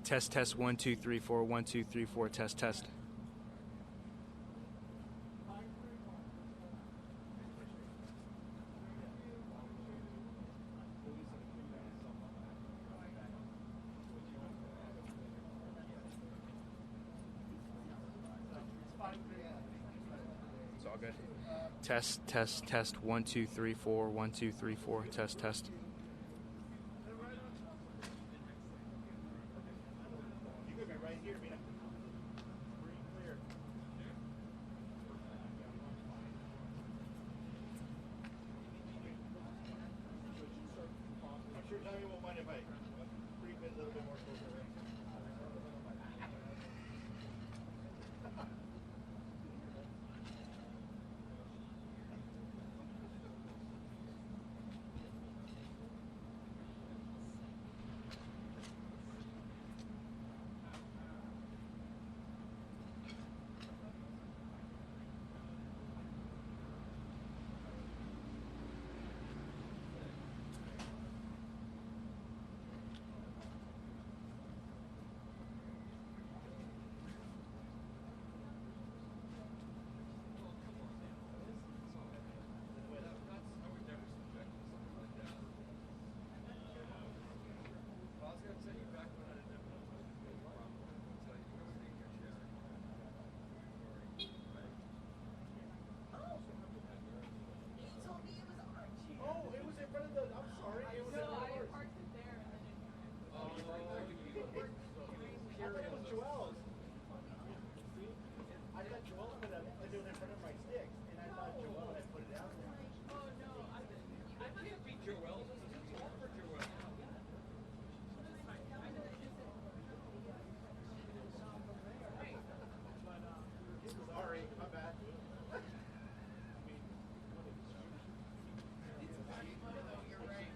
Test, test, 1, 2, 3, 4, 1, 2, 3, 4, test, test. It's all good. Test, test, test, 1, 2, 3, 4, 1, 2, 3, 4, test, test. Right here, man. Clear. I'm sure Tommy won't mind if I creep in a little bit more closer. Sorry, my bad. You're right.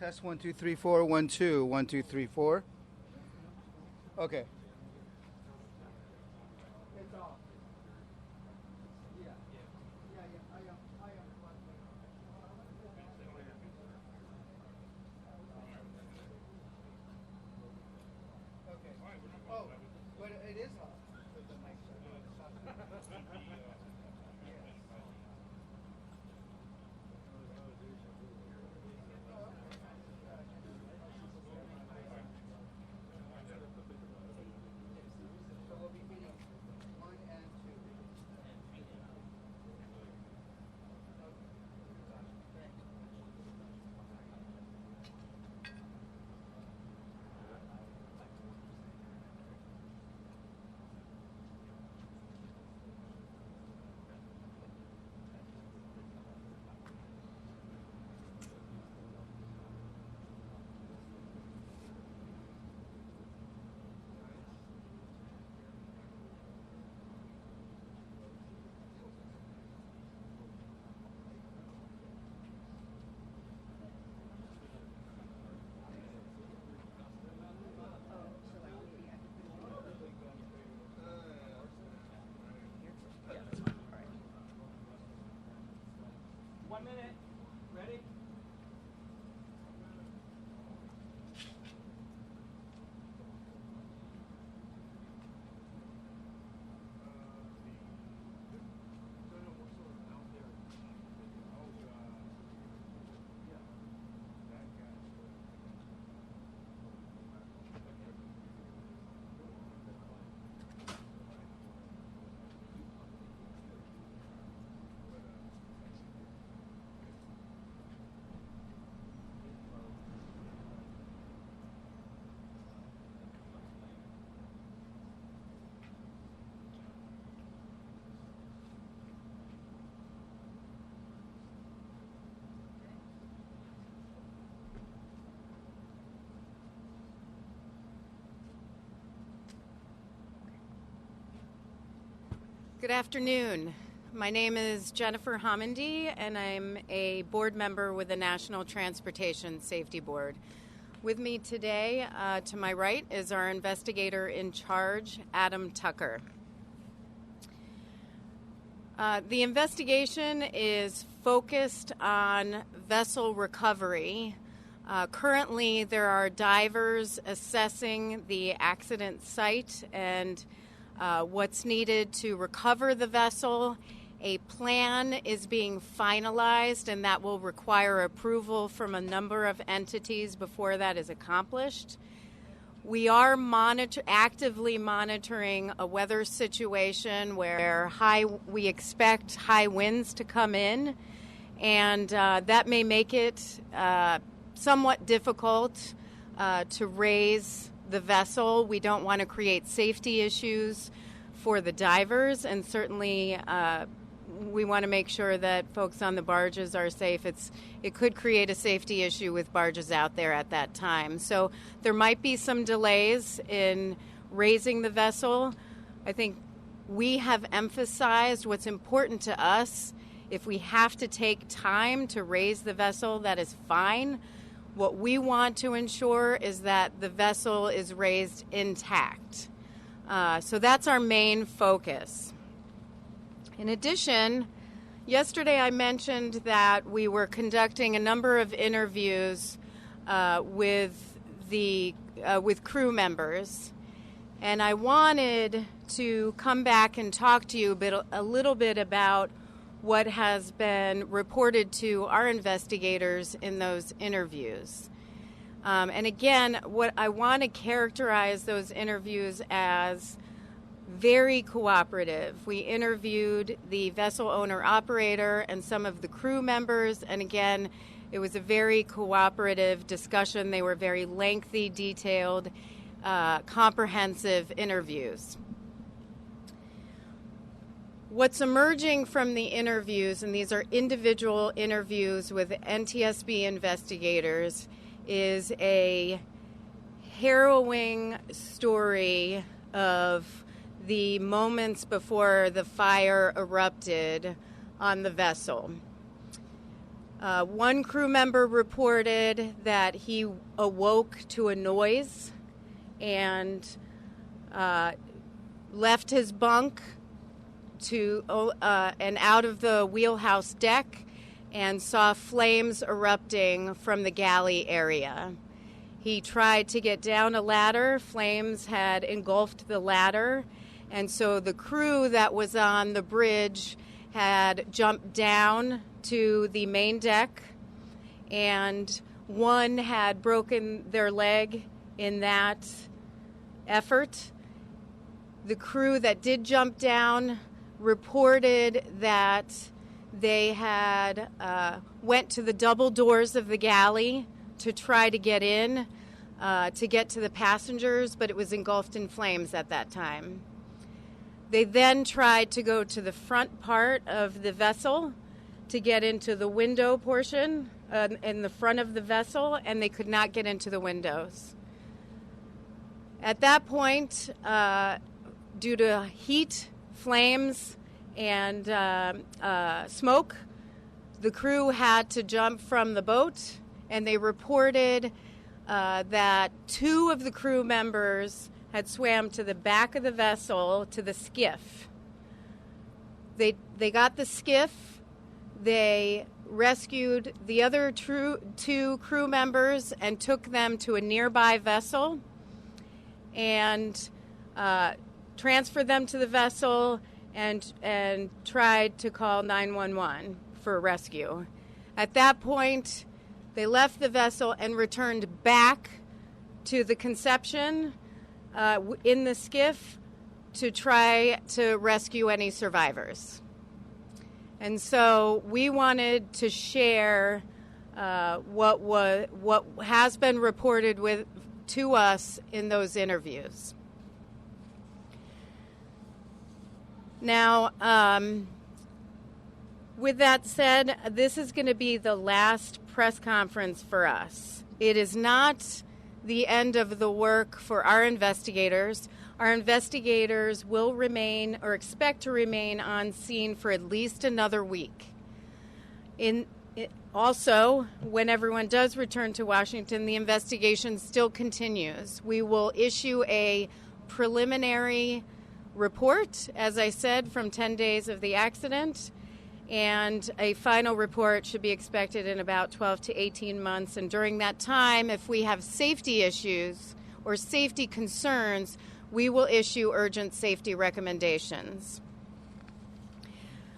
Test 1 2 3 4 1 2 1 2 3 4. Okay. It's off. Yeah. Yeah. I am. Okay. Oh, but it is off. 1 minute. Ready? Good afternoon. My name is Jennifer Homendy, and I'm a board member with the National Transportation Safety Board. With me today, to my right, is our investigator in charge, Adam Tucker. The investigation is focused on vessel recovery. Currently, there are divers assessing the accident site and what's needed to recover the vessel. A plan is being finalized, and that will require approval from a number of entities before that is accomplished. We are actively monitoring a weather situation where we expect high winds to come in, and that may make it somewhat difficult to raise the vessel. We don't want to create safety issues for the divers, and certainly we want to make sure that folks on the barges are safe. It could create a safety issue with barges out there at that time. So there might be some delays in raising the vessel. I think we have emphasized what's important to us. If we have to take time to raise the vessel, that is fine. What we want to ensure is that the vessel is raised intact. So that's our main focus. In addition, yesterday I mentioned that we were conducting a number of interviews with crew members, and I wanted to come back and talk to you a little bit about what has been reported to our investigators in those interviews. And again, what I want to characterize those interviews as very cooperative. We interviewed the vessel owner-operator and some of the crew members, and again, it was a very cooperative discussion. They were very lengthy, detailed, comprehensive interviews. What's emerging from the interviews, and these are individual interviews with NTSB investigators, is a harrowing story of the moments before the fire erupted on the vessel. One crew member reported that he awoke to a noise and left his bunk and out of the wheelhouse deck and saw flames erupting from the galley area. He tried to get down a ladder. Flames had engulfed the ladder, and so the crew that was on the bridge had jumped down to the main deck, and one had broken their leg in that effort. The crew that did jump down reported that they had went to the double doors of the galley to try to get in, to get to the passengers, but it was engulfed in flames at that time. They then tried to go to the front part of the vessel to get into the window portion in the front of the vessel, and they could not get into the windows. At that point, due to heat, flames, and smoke, the crew had to jump from the boat, and they reported that two of the crew members had swam to the back of the vessel to the skiff. They got the skiff, they rescued the other two crew members and took them to a nearby vessel and transferred them to the vessel and tried to call 911 for rescue. At that point, they left the vessel and returned back to the Conception in the skiff to try to rescue any survivors. And so we wanted to share what has been reported to us in those interviews. Now, with that said, this is going to be the last press conference for us. It is not the end of the work for our investigators. Our investigators will remain or expect to remain on scene for at least another week. Also, when everyone does return to Washington, the investigation still continues. We will issue a preliminary report, as I said, from 10 days of the accident, and a final report should be expected in about 12 to 18 months. And during that time, if we have safety issues or safety concerns, we will issue urgent safety recommendations.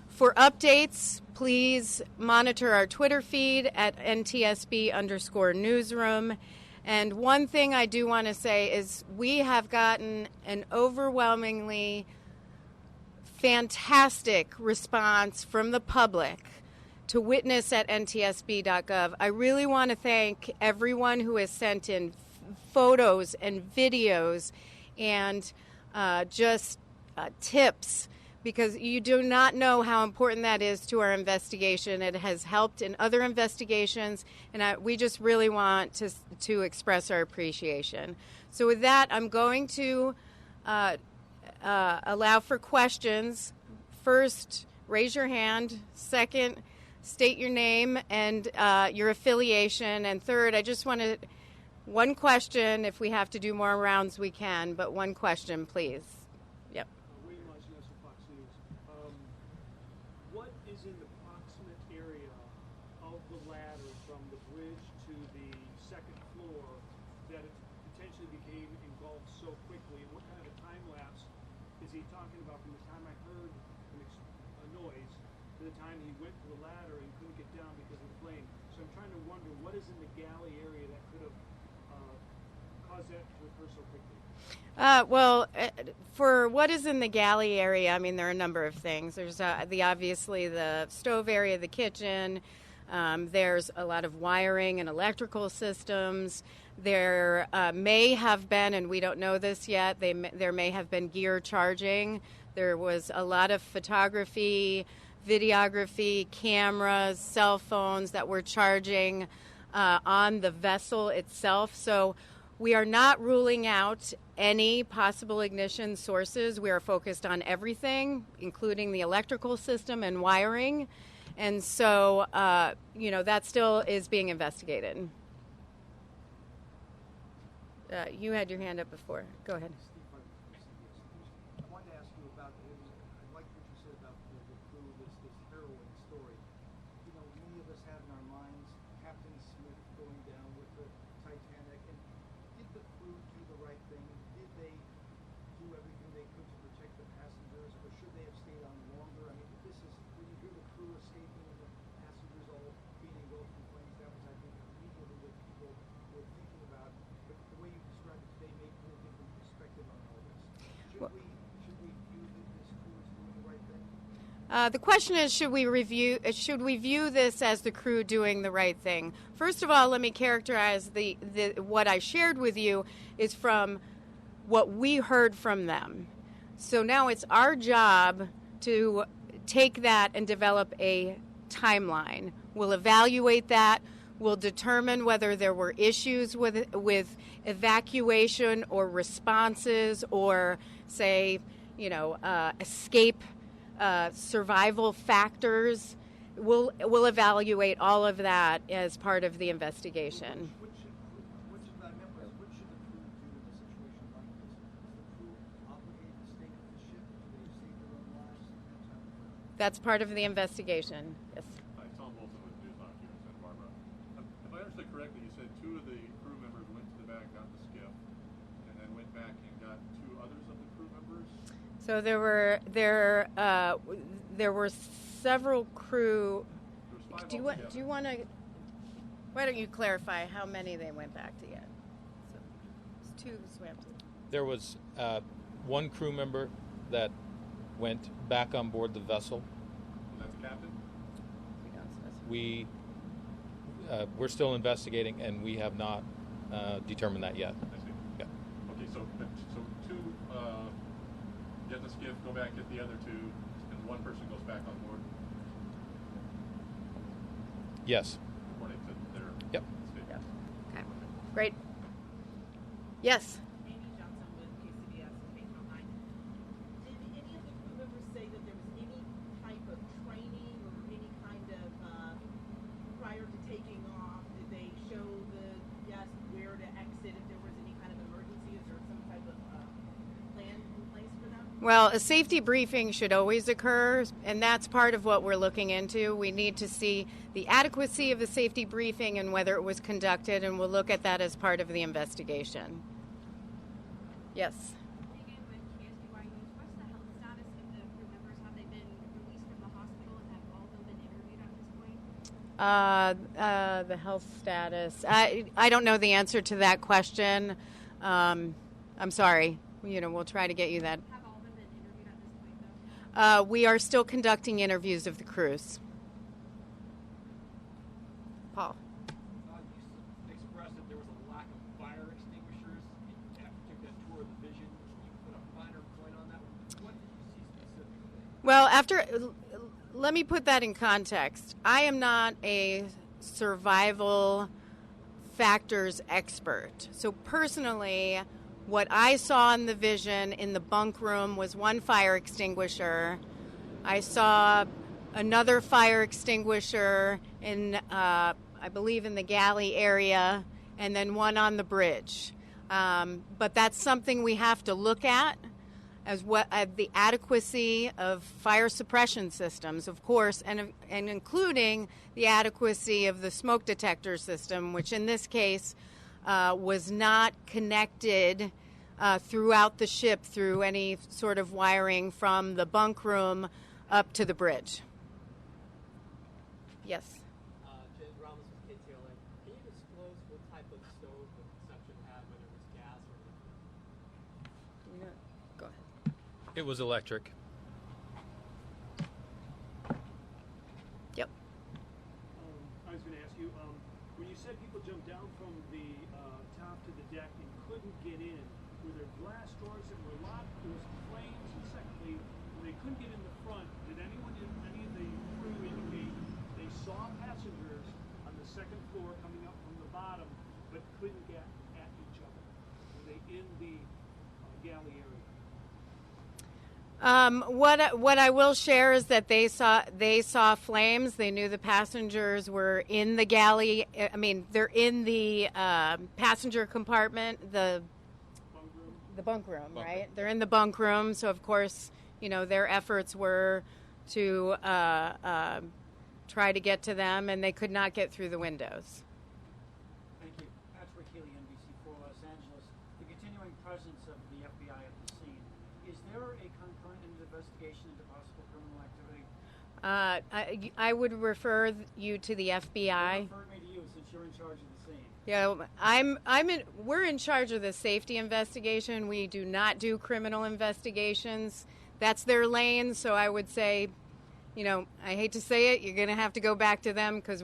For updates, please monitor our Twitter feed at NTSB_newsroom. And one thing I do want to say is we have gotten an overwhelmingly fantastic response from the public to witness at ntsb.gov. I really want to thank everyone who has sent in photos and videos and tips, because you do not know how important that is to our investigation. It has helped in other investigations, and we just really want to express our appreciation. So with that, I'm going to allow for questions. First, raise your hand. Second, state your name and your affiliation. And third, I just want to, one question. If we have to do more rounds, we can, but one question, please. Yep. What is in the proximate area of the ladder from the bridge to the second floor that it potentially became engulfed so quickly? And what kind of a time lapse is he talking about from the time I heard a noise to the time he went to the ladder and couldn't get down because of the flame? So I'm trying to wonder what is in the galley area that could have caused that to occur so quickly. For what is in the galley area, I mean, there are a number of things. There's obviously the stove area, the kitchen. There's a lot of wiring and electrical systems. There may have been, and we don't know this yet, there may have been gear charging. There was a lot of photography, videography, cameras, cell phones that were charging on the vessel itself. So we are not ruling out any possible ignition sources. We are focused on everything, including the electrical system and wiring. And so, that still is being investigated. You had your hand up before. Go ahead. I wanted to ask you about, I like what you said about the crew, this harrowing story. You know, many of us have in our minds Captain Smith going down with the Titanic. And did the crew do the right thing? Did they do everything they could to protect the passengers, or should they have stayed on longer? I mean, this is, when you hear the crew escaping and the passengers all being engulfed in flames, that was, I think, immediately what people were thinking about. But the way you described it today may put a different perspective on all this. Should we view this crew as doing the right thing? The question is, should we view this as the crew doing the right thing? First of all, let me characterize what I shared with you is from what we heard from them. So now it's our job to take that and develop a timeline. We'll evaluate that. We'll determine whether there were issues with evacuation or responses or, say, escape survival factors. We'll evaluate all of that as part of the investigation. What should the crew do in a situation like this? Is the crew obligated to stay with the ship? Do they save their own lives? That's part of the investigation. Yes. Hi, Tom Bolton with News understood correctly, you said two of the crew members went to the back, got the skiff, and then went back and got two others of the crew members? So there were several crew. There was five Do altogether. you want to? Why don't you clarify how many they went back to get? So it's two who swam to. There was one crew member that went back on board the vessel. Was that the captain? We're still investigating, and we have not determined that yet. I see. Yeah. Okay, so two get the skiff, go back, get the other two, and one person goes back on board, Yes. according to their Yep. statement. Okay. Great. Yes. Amy Johnson with KCBS and 809. Did any of the crew members say that there was any type of training or any kind of, prior to taking off, did they show the guests where to exit if there was any kind of emergency? Is there some type of plan in place for them? Well, a safety briefing should always occur, and that's part of what we're looking into. We need to see the adequacy of the safety briefing and whether it was conducted, and we'll look at that as part of the investigation. Yes. Megan with KSBY News. What's the health status of the crew members? Have they been released from the hospital and have all of them been interviewed at this point? The health status. I don't know the answer to that question. I'm sorry. We'll try to get you that. Have all of them been interviewed at this point, though? We are still conducting interviews of the crews. Paul. You expressed that there was a lack of fire extinguishers after you took that tour of the Vision. Can you put a finer point on that? What did you see specifically? Well, let me put that in context. I am not a survival factors expert. So personally, what I saw in the Vision in the bunk room was one fire extinguisher. I saw another fire extinguisher in, I believe, in the galley area, and then one on the bridge. But that's something we have to look at as the adequacy of fire suppression systems, of course, and including the adequacy of the smoke detector system, which in this case was not connected throughout the ship through any sort of wiring from the bunk room up to the bridge. Yes. Jay Ramos with KTLA. Can you disclose what type of stove the reception had, whether it was gas or Go ahead. It was electric. Yep. I was going to ask you, when you said people jumped down from the top to the deck and couldn't get in, were there glass doors that were locked? There was flames, and secondly, when they couldn't get in the front, did any of the crew indicate they saw passengers on the second floor coming up from the bottom, but couldn't get at each other? Were they in the galley area? What I will share is that they saw flames. They knew the passengers were in the galley. I mean, they're in the passenger compartment, the bunk room, right? They're in the bunk room. So of course, their efforts were to try to get to them, and they could not get through the windows. Thank you. Patrick Healy, NBC4 Los Angeles. The continuing presence of the FBI at the scene. Is there a concurrent investigation into possible criminal activity? I would refer you to the FBI. Refer me to you since you're in charge of the scene. Yeah, we're in charge of the safety investigation. We do not do criminal investigations. That's their lane, so I would say, I hate to say it, you're going to have to go back to them because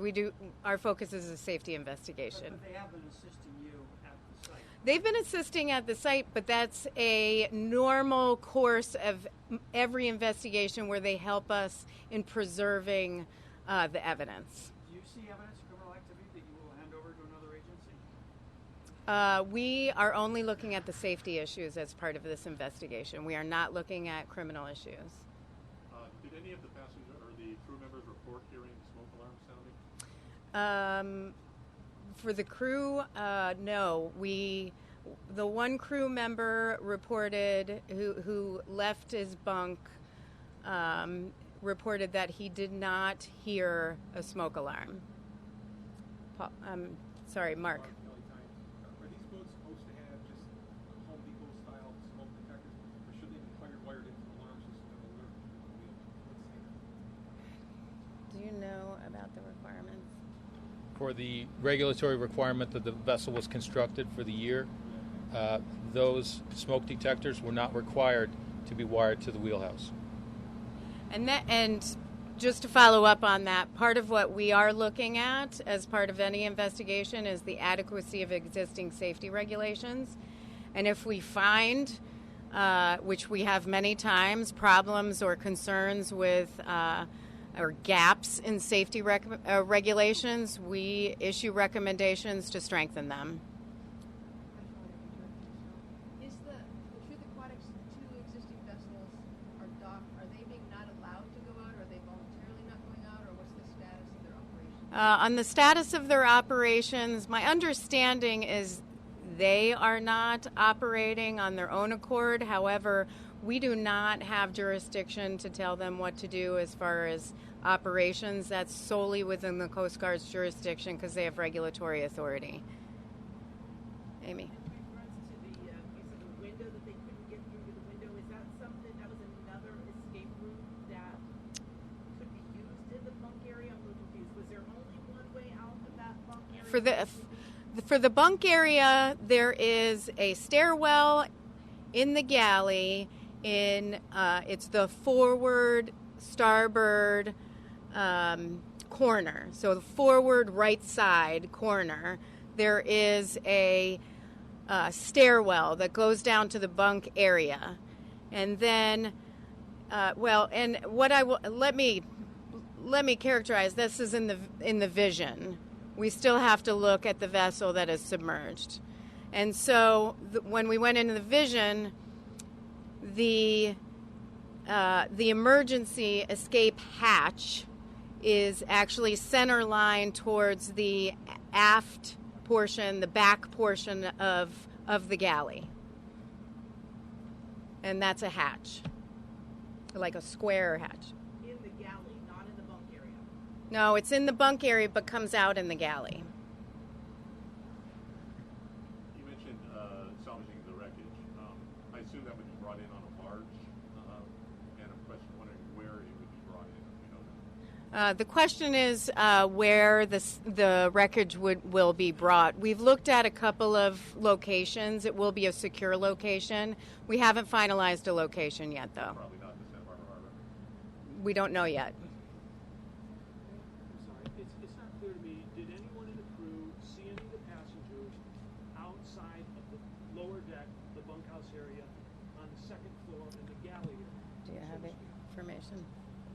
our focus is a safety investigation. But they have been assisting you at the site. They've been assisting at the site, but that's a normal course of every investigation where they help us in preserving the evidence. Do you see evidence of criminal activity that you will hand over to another agency? We are only looking at the safety issues as part of this investigation. We are not looking at criminal issues. Did any of the passenger or the crew members report hearing smoke alarms sounding? For the crew, no. The one crew member reported who left his bunk reported that he did not hear a smoke alarm. Sorry, Mark. Are these boats supposed to have just Home Depot style smoke detectors, or should they be wired into the alarm system and alert the wheel? Do you know about the requirements? For the regulatory requirement that the vessel was constructed for the year, those smoke detectors were not required to be wired to the wheelhouse. And just to follow up on that, part of what we are looking at as part of any investigation is the adequacy of existing safety regulations. And if we find, which we have many times, problems or concerns with or gaps in safety regulations, we issue recommendations to strengthen them. Is the Truth Aquatics two existing vessels are docked? Are they being not allowed to go out? Or are they voluntarily not going out? Or what's the status of their operations? On the status of their operations, my understanding is they are not operating on their own accord. However, we do not have jurisdiction to tell them what to do as far as operations. That's solely within the Coast Guard's jurisdiction because they have regulatory authority. Amy. In regards to the, you said the window that they couldn't get through to the window, is that something, that was another escape route that could be used in the bunk area? I'm a little confused. Was there only one way out of that bunk area? For the bunk area, there is a stairwell in the galley. It's the forward starboard corner. So the forward right side corner, there is a stairwell that goes down to the bunk area, and then, and what I will let me characterize. This is in the vision. We still have to look at the vessel that is submerged, and so when we went into the vision, the emergency escape hatch is actually center line towards the aft portion, the back portion of the galley. And that's a hatch, like a square hatch. In the galley, not in the bunk area. No, it's in the bunk area but comes out in the galley. You mentioned salvaging the wreckage. I assume that would be brought in on a barge, and I'm wondering where it would be brought in. You know. The question is where the wreckage will be brought. We've looked at a couple of locations. It will be a secure location. We haven't finalized a location yet, though. Probably not the Santa Barbara Harbor. We don't know yet. I'm sorry, it's not clear to me, did anyone in the crew see any of the passengers outside of the lower deck, the bunkhouse area, on the second floor in the galley area? Do you have information?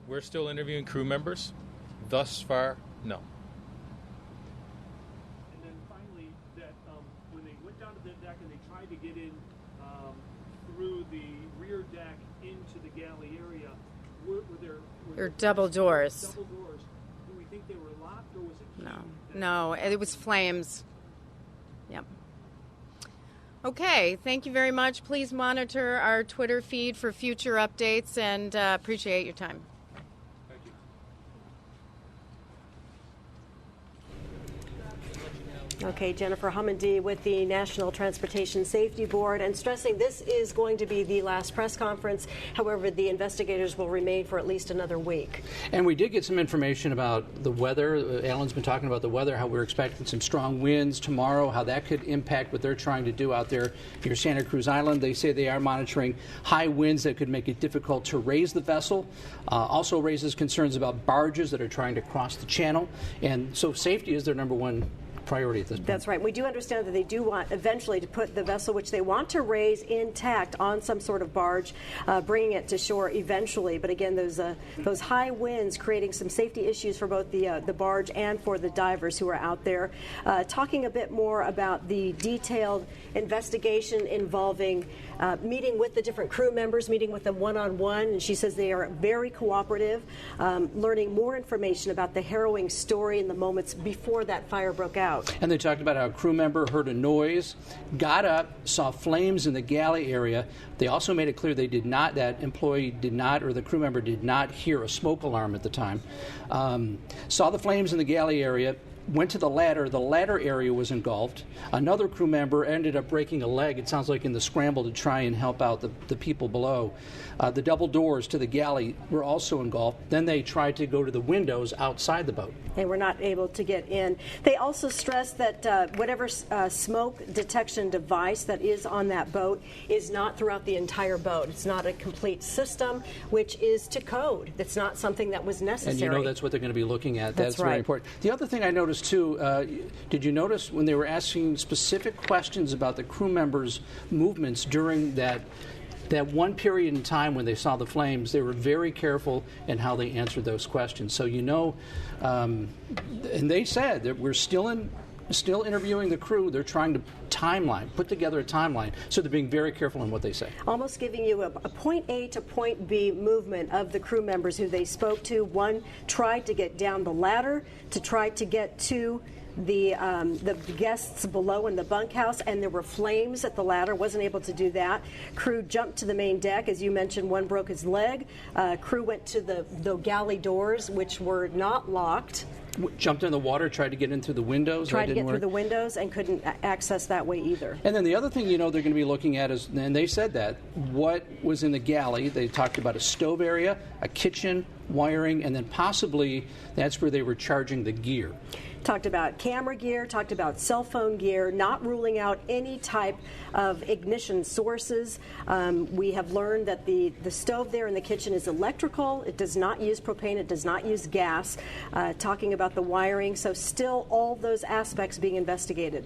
We're still interviewing crew members. Thus far, no. And then finally, that when they went down to the deck and they tried to get in through the rear deck into the galley area, were there double doors. Double doors. Do we think they were locked, or was it key? No, it was flames. Yep. Okay, thank you very much. Please monitor our Twitter feed for future updates, and appreciate your time. Thank you. Okay, Jennifer Hummondy with the National Transportation Safety Board, and stressing this is going to be the last press conference. However, the investigators will remain for at least another week. And we did get some information about the weather. Alan's been talking about the weather, how we're expecting some strong winds tomorrow, how that could impact what they're trying to do out there near Santa Cruz Island. They say they are monitoring high winds that could make it difficult to raise the vessel. Also raises concerns about barges that are trying to cross the channel. And so safety is their number one priority at this point. That's right. We do understand that they do want eventually to put the vessel, which they want to raise intact, on some sort of barge, bringing it to shore eventually. But again, those high winds creating some safety issues for both the barge and for the divers who are out there. Talking a bit more about the detailed investigation involving meeting with the different crew members, meeting with them one-on-one, and she says they are very cooperative, learning more information about the harrowing story in the moments before that fire broke out. And they talked about how a crew member heard a noise, got up, saw flames in the galley area. They also made it clear that employee did not, or the crew member did not hear a smoke alarm at the time. Saw the flames in the galley area, went to the ladder. The ladder area was engulfed. Another crew member ended up breaking a leg, it sounds like, in the scramble to try and help out the people below. The double doors to the galley were also engulfed. Then they tried to go to the windows outside the boat. They were not able to get in. They also stressed that whatever smoke detection device that is on that boat is not throughout the entire boat. It's not a complete system, which is to code. It's not something that was necessary. And you know that's what they're going to be looking at. That's right. Very important. The other thing I noticed, too, did you notice when they were asking specific questions about the crew members' movements during that one period in time when they saw the flames, they were very careful in how they answered those questions. So and they said that we're still interviewing the crew. They're trying to put together a timeline. So they're being very careful in what they say. Almost giving you a point A to point B movement of the crew members who they spoke to. One tried to get down the ladder to try to get to the guests below in the bunkhouse, and there were flames at the ladder. Wasn't able to do that. Crew jumped to the main deck. As you mentioned, one broke his leg. Crew went to the galley doors, which were not locked. Jumped in the water, tried to get in through the windows. Tried to get through the windows and couldn't access that way either. And then the other thing they're going to be looking at is, and they said that, what was in the galley. They talked about a stove area, a kitchen, wiring, and then possibly that's where they were charging the gear. Talked about camera gear, talked about cell phone gear, not ruling out any type of ignition sources. We have learned that the stove there in the kitchen is electrical. It does not use propane. It does not use gas. Talking about the wiring. So still all those aspects being investigated.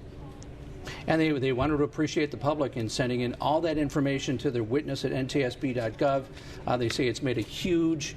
And they wanted to appreciate the public in sending in all that information to their witness at ntsb.gov. They say it's made a huge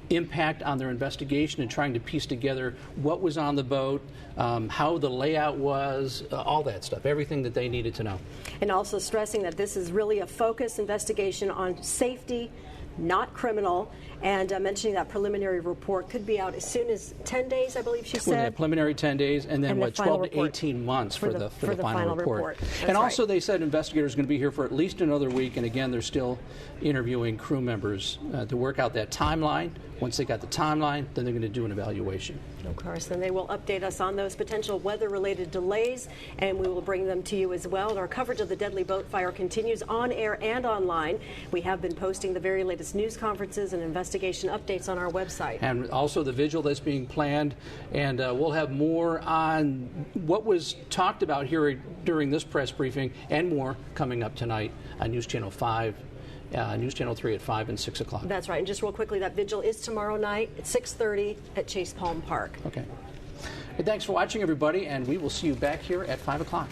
impact on their investigation and trying to piece together what was on the boat, how the layout was, all that stuff, everything that they needed to know. And also stressing that this is really a focused investigation on safety, not criminal, and mentioning that preliminary report could be out as soon as 10 days, I believe she said. Well, preliminary 10 days, and then, 12 to 18 months for the final report. And also they said investigators are going to be here for at least another week, and again, they're still interviewing crew members to work out that timeline. Once they got the timeline, then they're going to do an evaluation. Of course, and they will update us on those potential weather-related delays, and we will bring them to you as well. Our coverage of the deadly boat fire continues on air and online. We have been posting the very latest news conferences and investigation updates on our website. And also the vigil that's being planned, and we'll have more on what was talked about here during this press briefing and more coming up tonight on News Channel 5. News Channel 3 at 5 and 6 o'clock. That's right. And just real quickly, that vigil is tomorrow night at 6:30 at Chase Palm Park. Okay. Hey, thanks for watching, everybody, and we will see you back here at 5 o'clock.